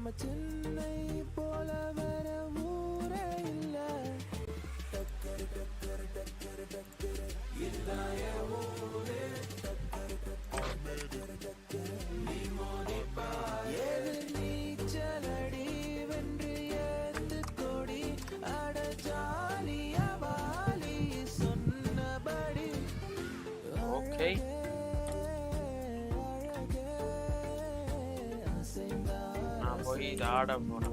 Okay. நான் போய் இதை ஆட போறேன்.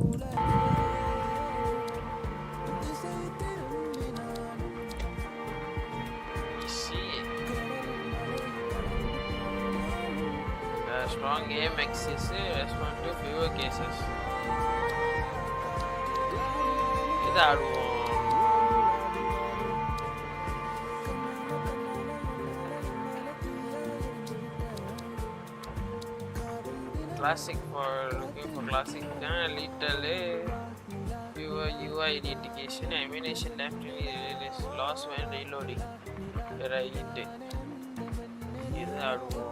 Strong aim axis respond to fewer cases. இது ஆடுவோம். Classic for looking for classic little fewer UI indication ammunition definitely is lost when reloading. Right. இது ஆடுவோம்.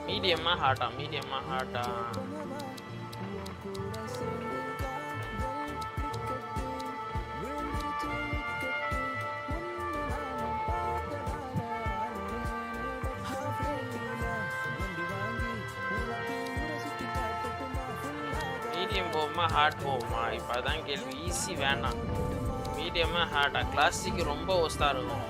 மீடியமா ஹார்டா மீடியம் போகுமா ஹார்ட் போகுமா இப்போ அதான் கேள்வி. ஈஸி வேணாம், மீடியமா ஹார்டா. கிளாசிக் ரொம்ப ஒஸ்தா இருக்கும்.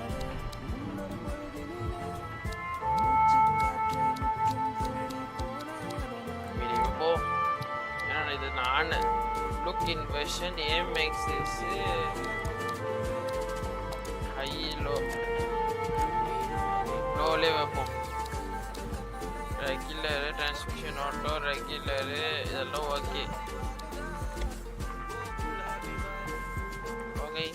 Look in version AMX is high low level regular transmission auto regular இதெல்லாம் ஓகே. ஓகே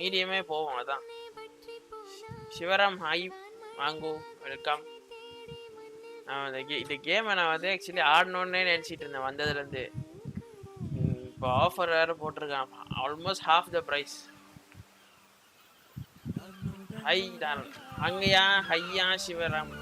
மீடியமே போவோம். அதான் சிவராம் ஹாய் வாங்கோ வெல்கம். இந்த கேமை நான் வந்து ஆக்சுவலி ஆடணுன்னே நினச்சிட்டு இருந்தேன் வந்ததுலேருந்து. இப்போ ஆஃபர் வேறு போட்டிருக்கான், almost half the price. High தான் அங்கயா ஹையா சிவராம்.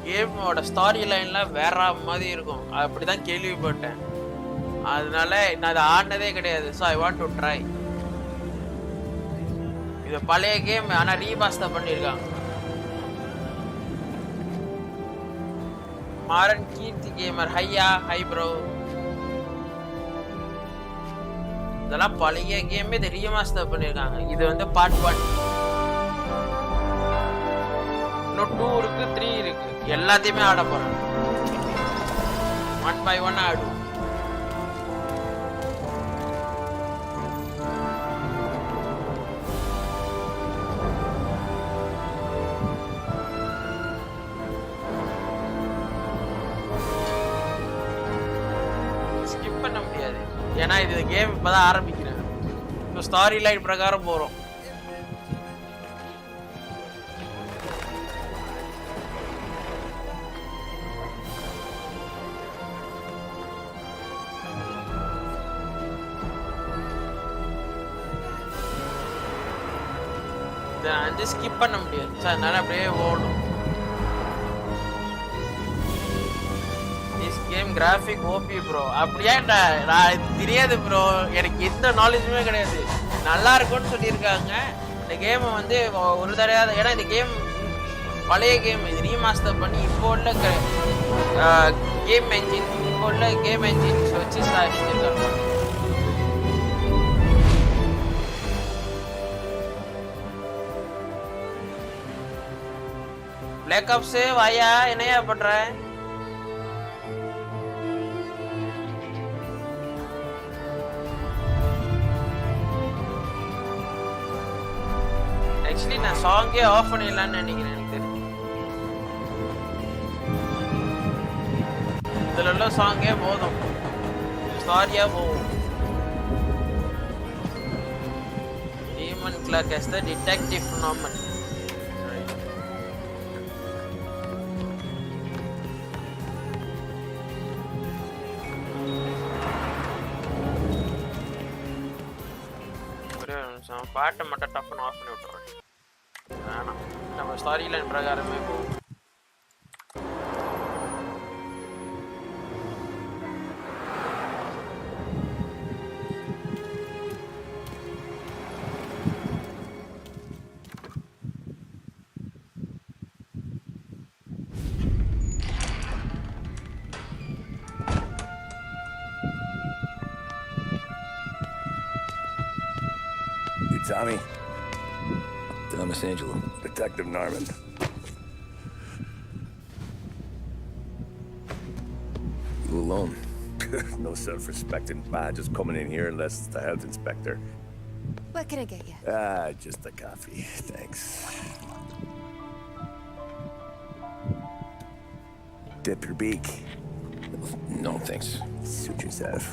கேமோட ஸ்டாரி லைன்லாம் வேற மாதிரி இருக்கும் அப்படிதான் கேள்விப்பட்டேன். அதனால நான் அதை ஆடினதே கிடையாது. So I want to try. இது பழைய கேம், ஆனால் ரீமாஸ்டர் பண்ணியிருக்காங்க. மாறன் கீர்த்தி கேமர் ஹையா ஹை ப்ரோ. இதெல்லாம் பழைய கேம், இது ரீமாஸ்டர் பண்ணியிருக்காங்க. இது வந்து பார்ட் 1, இன்னும் 2 இருக்கு, 3 இருக்கு. எல்லாத்தையுமே ஆட போறேன். 1 by 1 ஆடு. ஸ்கிப் பண்ண முடியாது, ஏன்னா இது கேம் இப்பதான் ஆரம்பிக்கிறேன். இப்போ ஸ்டாரி லைன் பிரகாரம் போறோம். வந்து ஸ்கிப் பண்ண முடியாது, ஸோ அதனால அப்படியே ஓடும். This game graphic OP bro. அப்படியே நான் தெரியாது ப்ரோ, எனக்கு எந்த நாலேஜுமே கிடையாது. நல்லா இருக்கும்னு சொல்லியிருக்காங்க. இந்த கேமை வந்து ஒரு தடவை, ஏன்னா இந்த கேம் பழைய கேம், இது ரீமாஸ்டர் பண்ணி இப்போ உள்ள கேம் என்ஜின், இப்போ உள்ள கேம் என்ஜின்ஸ் வச்சு செஞ்சுருக்காங்க. Black Ops வாயா, என்னையா பண்ற? ஆக்சுவலி நான் சாங்கே ஆஃப் பண்ணிடலான்னு நினைக்கிறேன். எனக்கு இதுல உள்ள சாங்கே போதும், ஸ்டாரியா போகும். Norman Clark as the Detective Norman. பாட்டை மட்டும் டஃப்னு ஆஃப் பண்ணி விட்டுறேன். வேணாம், நம்ம ஸ்டாரி லைன் பிரகாரமே போகும். Tommy. Thomas Angelo. Detective Norman. You alone? No self-respecting badges coming in here unless it's the health inspector. What can I get you? Just a coffee. Thanks. Dip your beak. No, thanks. Suit yourself.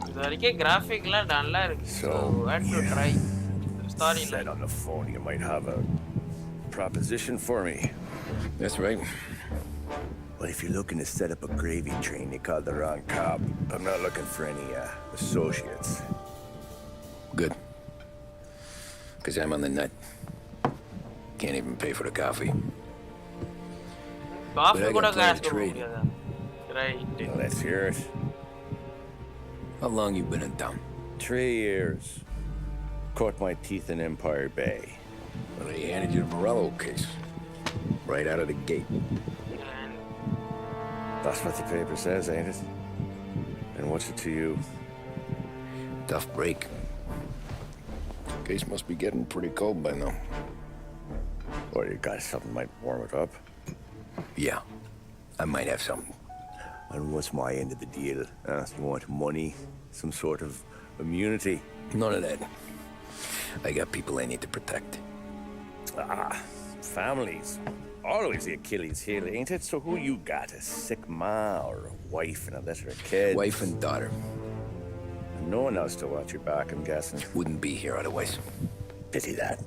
இது வரைக்கும் கிராஃபிக்லாம் நல்லா இருக்கு. So, I had to try. Said on the phone you might have a proposition for me. That's right. Well, if you're looking to set up a gravy train, you called the wrong cop. I'm not looking for any associates. Good. Because I'm on the nut. Can't even pay for the coffee. Coffee got plenty of trade. Right. Well, let's hear it. How long you been in town? 3 years. Caught my teeth in Empire Bay. Well, they handed you the Morello case. Right out of the gate. That's what the paper says, ain't it? And what's it to you? Tough break. Case must be getting pretty cold by now. Or you got something might warm it up? Yeah, I might have something. And what's my end of the deal? You want money? Some sort of immunity? None of that. I got people I need to protect. Families. Always the Achilles heel, ain't it? So who you got? A sick ma or a wife and a litter of kids? Wife and daughter. No one else to watch your back, I'm guessing. Wouldn't be here otherwise. Pity that.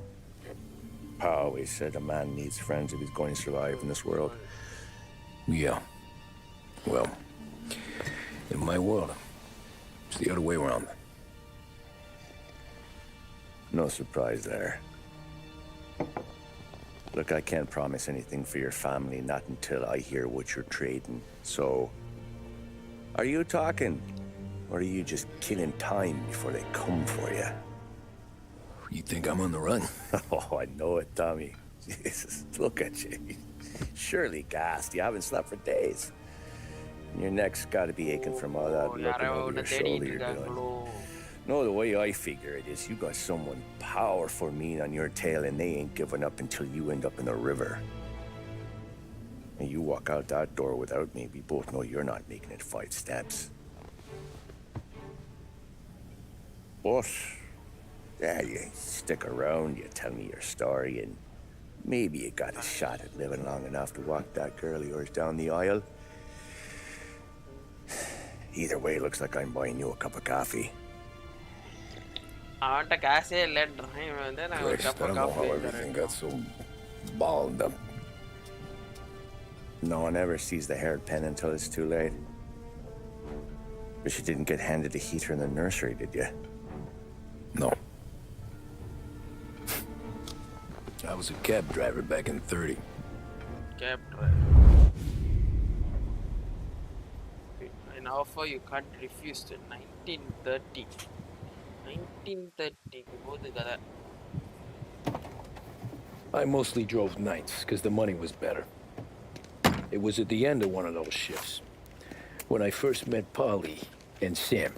Pa always said a man needs friends if he's going to survive in this world. Yeah. Well, in my world, it's the other way around. No surprise there. Look, I can't promise anything for your family, not until I hear what you're trading. So, are you talking? Or are you just killing time before they come for you? You think I'm on the run? Oh, I know it, Tommy. Jesus, look at you. Surely gassed. You haven't slept for days. And your neck's got to be aching from all that looking over your shoulder you're doing. No, the way I figure it is you got someone powerful mean on your tail and they ain't giving up until you end up in the river. And you walk out that door without me, we both know you're not making it 5 steps. But, yeah, you stick around, you tell me your story, and maybe you got a shot at living long enough to walk that girl of yours down the aisle. Either way, looks like I'm buying you a cup of coffee. அவன்கிட்ட காசே இல்லைன்றான். இவன் வந்து நான் ஒரு Christ, cup I don't know how coffee everything got so balled up. No one ever sees the haired pen until it's too late. But you didn't get handed a heater in the nursery, did you? No. I was a cab driver back in 30. Cab driver. An offer you can't refuse to 1930. 1930 போது கதை. I mostly drove nights because the money was better. It was at the end of one of those shifts when I first met Polly and Sam.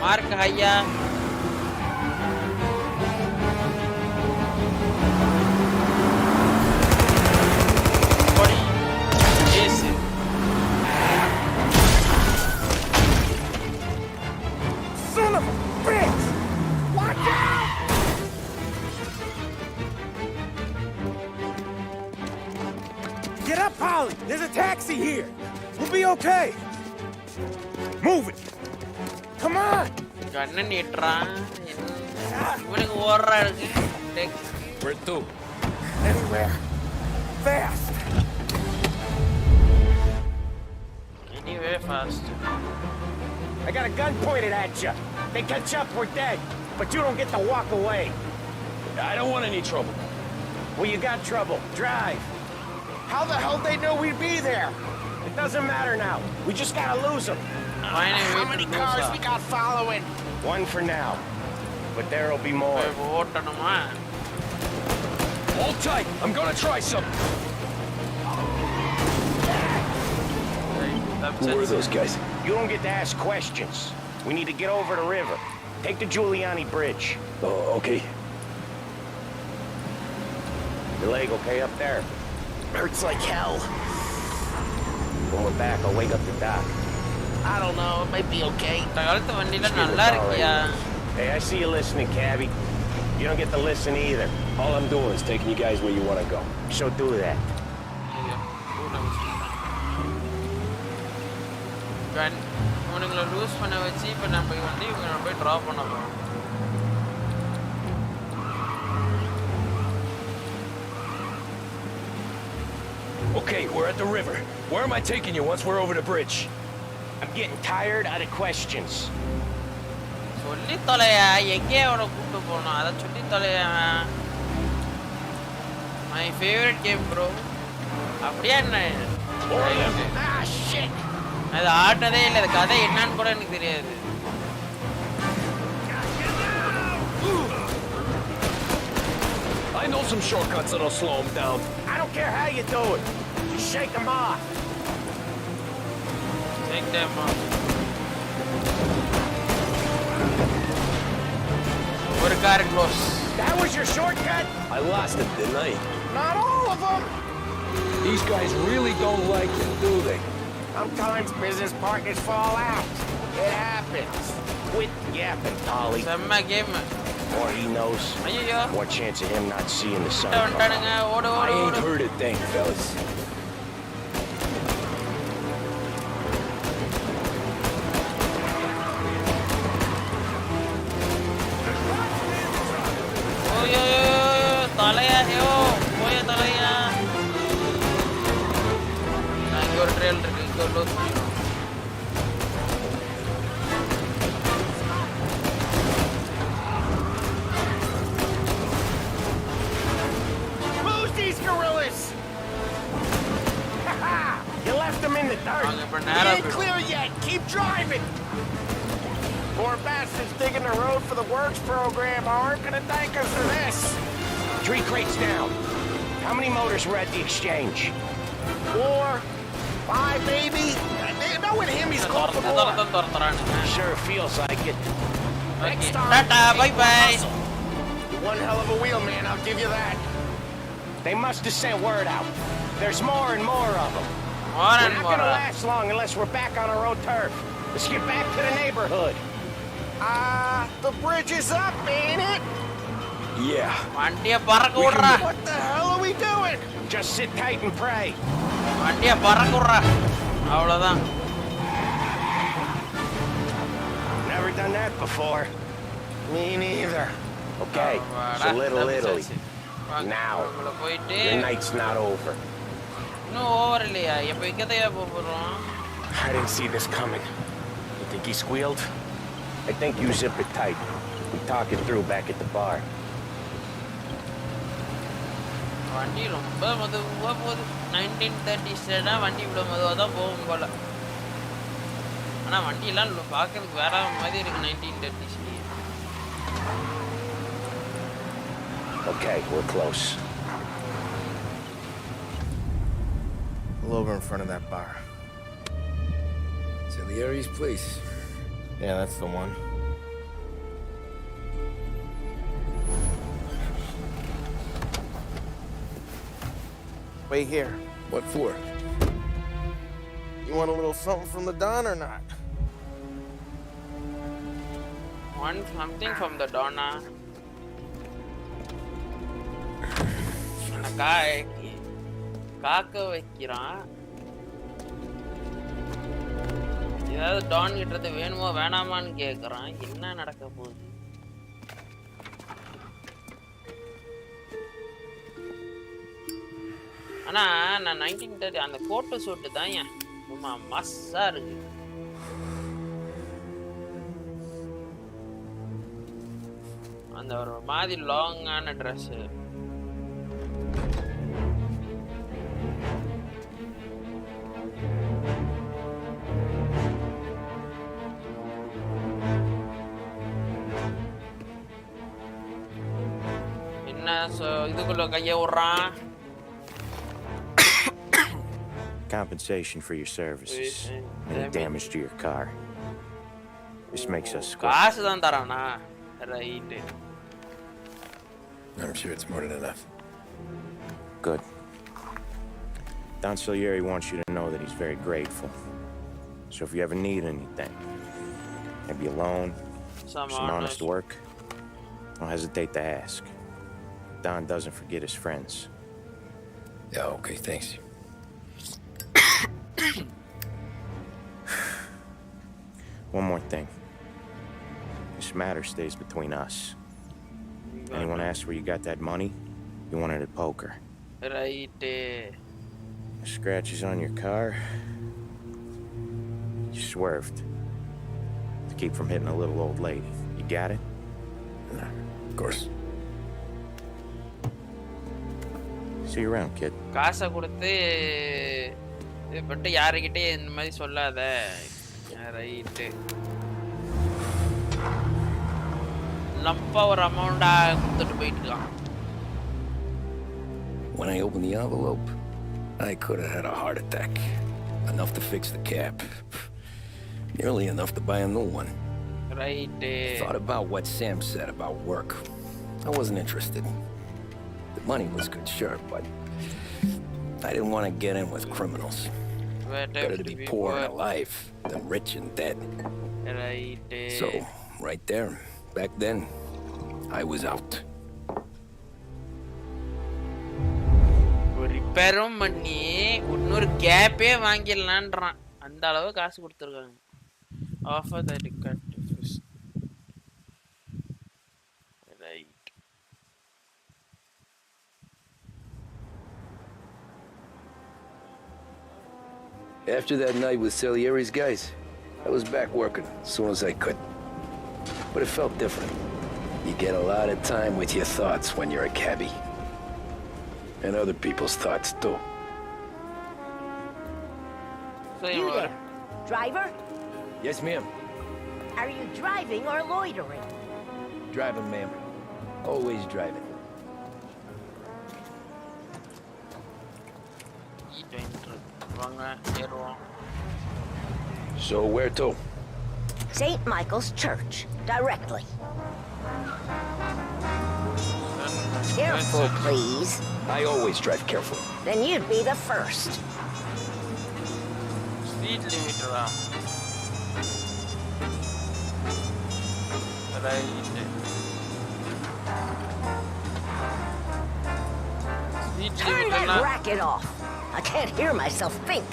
Mark Haya. Son of a bitch! Watch out! Get up, Polly! There's a taxi here! We'll be okay! Move it! Come on! கண்ணு நீட்டுறான் இவனுக்கு ஓடுறா இருக்கு Where to? Anywhere. Fast! anyway fast I got a gun pointed at you. They catch up, we're dead. But you don't get to walk away. I don't want any trouble. Well, you got trouble. Drive. How the hell they know we'd be there? It doesn't matter now. We just gotta lose them. How many cars we got following? One for now. But there'll be more. ஓட்டணுமா Hold tight. I'm gonna try something. Who are those guys? You don't get to ask questions. We need to get over the river. Take the Giuliani Bridge. Oh, okay. Your leg okay up there? Hurts like hell. When we're back, I'll wake up the doc. I don't know. It might be okay. தகவல்த்த வண்டியில நல்லா இருக்கியா Hey, I see you listening, Cabby. You don't get to listen either. All I'm doing is taking you guys where you want to go. So do that. இவனுங்களை loose பண்ண வச்சு இப்போ நம்ம வந்து இவங்களை போய் ட்ராப் பண்ண போகிறோம் Okay, we're at the river. Where am I taking you once we're over the bridge? I'm getting tired out of questions. சொல்லி தொலையா எங்கேயே அவனை கூப்பிட்டு போகணும் அதை சொல்லி தொலையா மை ஃபேவரட் கேம் ப்ரோ அப்படியா என்ன Ah, shit! அது ஆட்டதே இல்லை அது கதை என்னன்னு கூட எனக்கு தெரியாது I know some shortcuts that'll slow him down. I don't care how you do it. Just shake them off. Take them off. ஒரு car close That was your shortcut? I lost it, didn't I? Not all of them. These guys really don't like it, do they? Sometimes business partners fall out. It happens. Quit yapping, Polly. செம்ம game More he knows, ஐயோ more chance of him not seeing the sun. வந்துட்டானுங்க ஓடு I ஓடு ain't ஓடு heard a thing, fellas. OYO தலையா ஐயோ போய தலையா நான் இங்க ஒரு ட்ரெயில் இருக்கு இங்க ஒரு லோஸ் பண்ணிடுவோம் Lose these gorillas! You left them in the dirt. வாங்க இப்ப We நேரா ain't clear yet. Keep driving. Poor bastards digging the road for the works program aren't gonna thank us for this. 3 crates down. How many motors were at the exchange? 4, 5, maybe. Knowing him, he's called for more. துரத்துறானுங்க Sure feels like it. Next time, tata bye bye one hell of a wheel, man. I'll give you that. They must have sent word out. There's more and more of them. more We're and not more gonna last long unless we're back on our own turf. Let's get back to the neighborhood. The bridge is up, ain't it? Yeah. வண்டிய பறக்க விடுறா What the hell are we doing? Just sit tight and pray. வண்டிய பறக்க விடுறா அவ்வளவுதான் Never done that before. Me neither. Okay, so Little Italy. Now, போயிட்டு your night's not over. இன்னும் over இல்லையா எப்ப இங்கதையா போறோம் I didn't see this coming. You think he squealed? I think you zip it tight. We talk it through back at the bar. வண்டி ரொம்ப மெதுவா போகுது 1930s வண்டி இவ்வளவு மெதுவா தான் போகும் போல ஆனா வண்டி எல்லாம் பாக்குறதுக்கு வேற மாதிரி இருக்கு 1930s Okay, we're close. Pull over in front of that bar. Salieri's place. Yeah, that's the one. Wait here. What for? You want a little something from the Don or not? want something from the Donna காக்க வைக்கிறான் ஏதாவது Don கிட்டது வேணுமோ வேணாமான்னு கேக்குறான். என்ன நடக்க போகுது? ஆனா நான் 1930 அந்த கோட்டு சூட்டு தான் ஏன் சும்மா மஸ்ஸா இருக்கு. அந்த ஒரு மாதிரி லாங்கான ட்ரெஸ். என்ன இதுக்குள்ள கைய விடுறான்? Compensation for your services. Any damage to your car. This makes us square. காசு தான் தரானா? Right. I'm sure it's more than enough. Good. Don Salieri wants you to know that he's very grateful. So if you ever need anything, maybe a loan, some honest work, don't hesitate to ask. Don doesn't forget his friends. Yeah, okay, thanks. One more thing. This matter stays between us. Anyone asks where you got that money, you won it at poker. Right. Scratches on your car. You swerved to keep from hitting a little old lady. You got it? Of course. See you around, kid. காசை கொடுத்து பட்டு யாருக்கிட்டே இந்த மாதிரி சொல்லாத. Right. Lamba ஒரு அமௌண்டா கொடுத்துட்டு போயிட்டு இருக்கான். When I opened the envelope, I could have had a heart attack. Enough to fix the cap. Nearly enough to buy a new one. Right. Thought about what Sam said about work. I wasn't interested. The money was good, sure, but I didn't want to get in with criminals. Better to be poor and alive than rich and dead. Right. So, right there, back then, I was out. ஒரு ரிப்பேரும் பண்ணி இன்னொரு கேப்பே வாங்கிடலான்றான். அந்த அளவு காசு கொடுத்துருக்காங்க. Offer the ticket. Right. After that night with Salieri's guys, I was back working as soon as I could. But it felt different. You get a lot of time with your thoughts when you're a cabbie. And other people's thoughts, too. So You there, driver? Yes, ma'am. Are you driving or loitering? Driving, ma'am. Always driving. So, where to? St. Michael's Church, directly. Careful, please. I always drive careful. Then you'd be the first. Speed limit. Right. Speed Turn limit. that racket off. I can't hear myself think.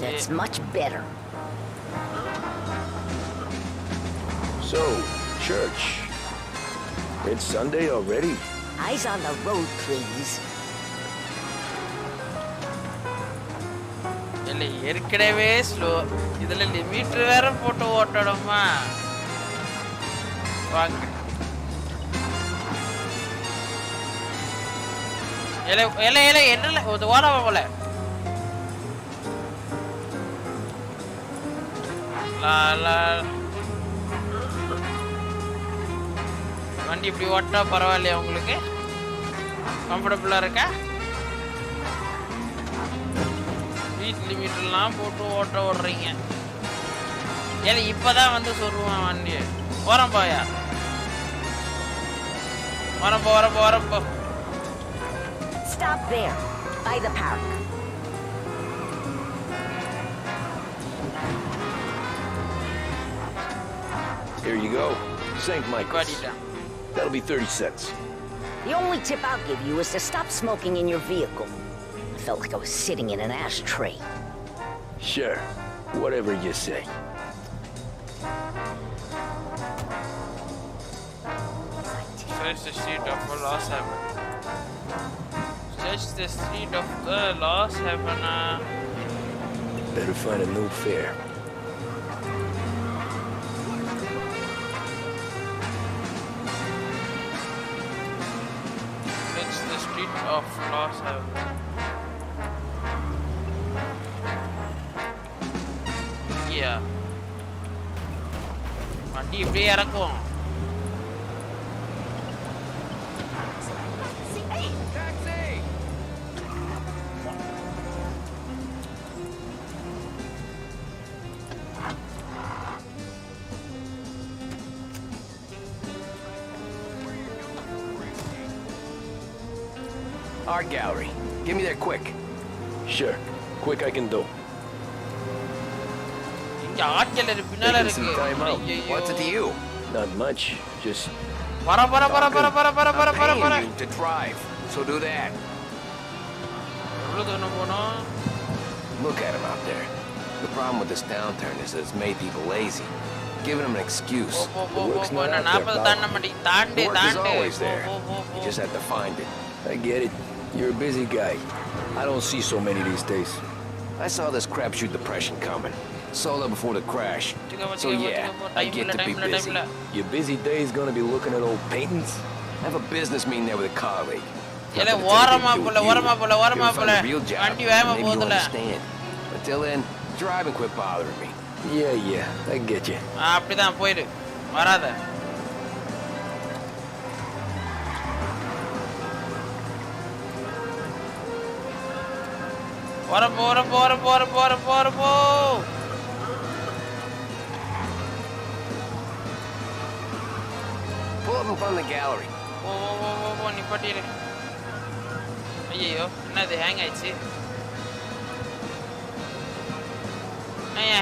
That's much better. So, church. It's Sunday already. Eyes on the road, please. இல்லை ஏற்கனவே slow. இதுல limit வேற போட்டு ஓட்டணுமா? வாங்க. இல்ல என்ன ஓட போல. வண்டி இப்படி ஓட்டா பரவாயில்லையா உங்களுக்கு? கம்ஃபர்டபுளா இருக்கா? ஸ்பீட் லிமிட்லாம் போட்டு ஓடுறீங்க. ஏன்னா இப்பதான் வந்து சொல்லுவான் வண்டி. ஓரம் போயா? வரப்போ. Stop there, by the park. Here you go. St. Michael's. That'll be 30 cents. The only tip I'll give you is to stop smoking in your vehicle. I felt like I was sitting in an ashtray. Sure. Whatever you say. Search the street of the lost heaven. Search the street of the lost heaven. Better find a new fare. Search the street of lost heaven. Yeah. வண்டி இப்படியே இறக்குவோம். Art gallery. Get me there quick. Sure. Quick I can do. இங்க art gallery பின்னால Taking இருக்கு. some time out. What's it to you? Not much. Just வர I'm paying you to drive, so do that. எவ்வளவு தூரம் போனோம்? Look at him out there. The problem with this downturn is that it's made people lazy, giving them an excuse. போ work's not நான் out there, 40 தாண்ட மாட்டேன். தாண்டு The work is தாண்டு. always there. போ. You just have to find it. I get it. You're a busy guy. I don't see so many these days. I saw this crapshoot depression coming. Sold it before the crash. So yeah, I get to be busy. Your busy day's gonna be looking at old paintings? I have a business meeting there with a colleague. இல்ல ஓரமா போல. வண்டி வேகமா Maybe you'll போகுதுல. understand. Until then, drive and quit bothering me. Yeah, I get you. அப்படிதான் போயிடு. வராத. போ. Pull up in front of the gallery. போ நிப்பாட்டிடு. ஐயோ என்னது ஹேங் ஆயிடுச்சு.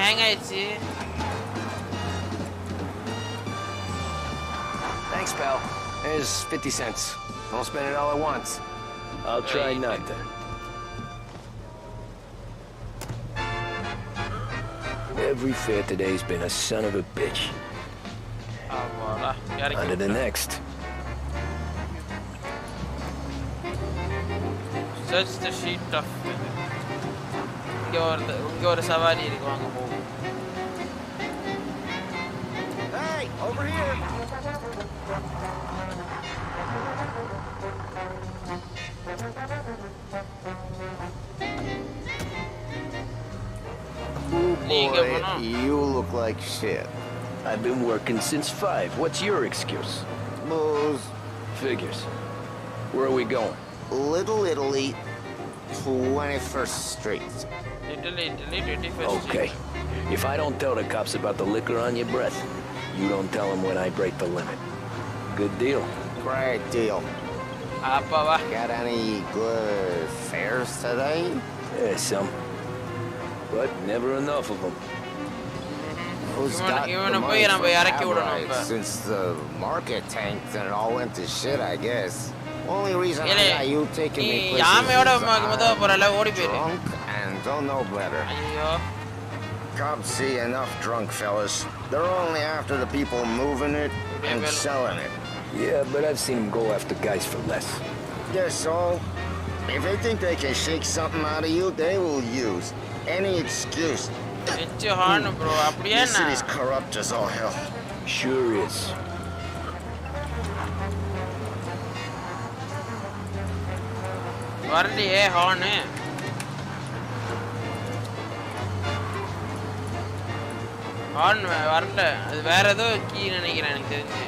ஹேங் ஆயிடுச்சு. Thanks, pal. There's 50 cents. Don't spend it all at once. I'll try not to. Every fair today's been a son of a bitch. ஆமாடா. On to the next. Search the sheet of இங்க ஒரு சவாரி இருக்கு வாங்க போவோம். Hey, over here. Boy, you look like shit. I've been working since 5. What's your excuse? Booze. Figures. Where are we going? Little Italy, 21st Street. Italy 21st Okay. If I don't tell the cops about the liquor on your breath, you don't tell them when I break the limit. Good deal. Great deal. அப்பா வா. Got any good fares today? Yeah, some. But never enough of them. Who's You wanna- got you the wanna money போய் நம்ம for இறக்கி cab விடணும் rides? இப்ப. Since the market tanked and it all went to shit, I guess. Only reason I ஏலே, got you taking நீ me places யாமையோட is முதல்ல போறல ஓடி I'm போயிரு. drunk and don't know better. ஐயோ. Cops see enough drunk fellas. They're only after the people moving it and well- selling it. Yeah, but I've seen them go after guys for less. Guess so. If they think they can shake something out of you, they will use any excuse. Hess horn bro. அப்படியே This என்ன? city's corrupt as all hell. Sure is. வரலையே horn. Horn வரல. அது வேற ஏதோ key நினைக்கிறேன் எனக்கு தெரிஞ்சு.